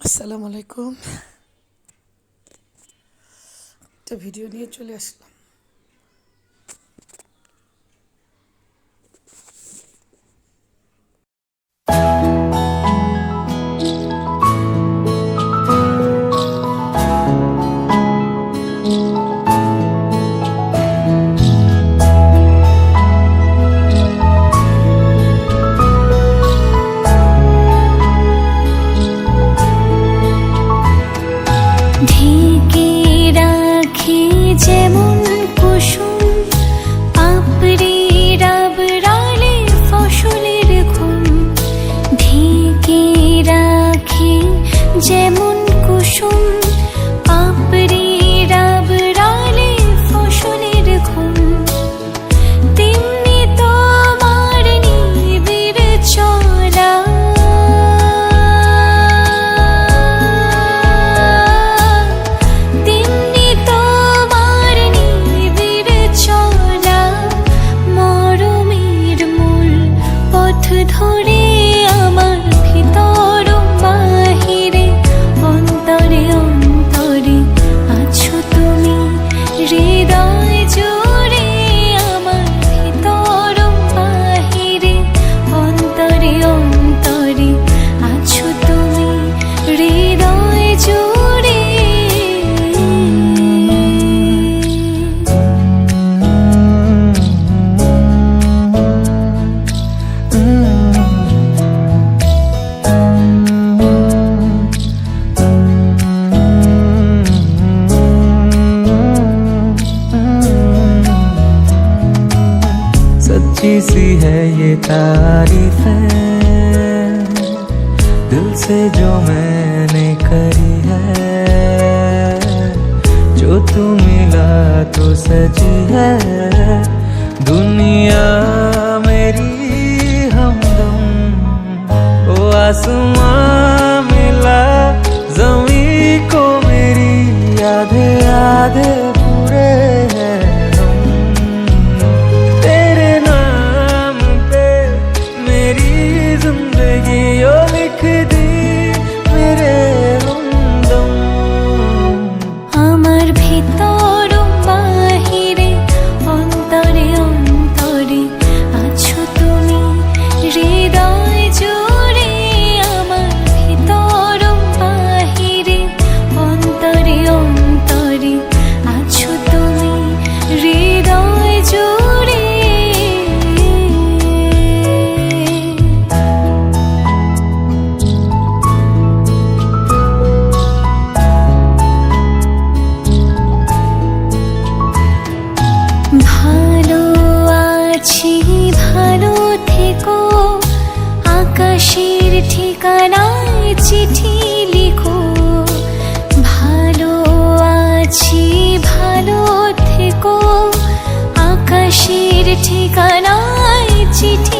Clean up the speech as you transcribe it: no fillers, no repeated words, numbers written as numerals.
আসসালামু আলাইকুম। একটা ভিডিও নিয়ে চলে আসলাম। ঢেকে রাখি যেমন কুসুম পাপড়ির আবরালে ফসলের ঘুম। ঢেকে রাখি যেমন কুসুম পাপড়ির আবরালে ফসলের ঘুম। তেমনি তোমার নিবিড় চলা ধরে আমার ভিতর বাহিরে অন্তরে অন্তরে আছো তুমি হৃদয় জুড়ে। আমার ভিতর বাহিরে অন্তরে অন্তরে আছো তুমি হৃদয় জুড়ে। सच्ची सी है ये तारीफ है दिल से जो मैंने करी है। जो तू मिला तो सजी है दुनिया मेरी हमदम। ओ आसमां मिला ज़मीं को मेरी आधे आधे पूरे हैं। लिख दी मेरे हमदम। আমার ভিতর বাহিরে অন্তরে অন্তরে আছো তুমি হৃদয় জুড়ে। আমার ভিতর বাহিরে অন্তরে অন্তরে আছো তুমি হৃদয় জুড়ে। ভালো আছি ভালো থেকো আকাশের ঠিকানায় চিঠি লিখো। ভালো আছি ভালো থেকো আকাশের ঠিকানায় চিঠি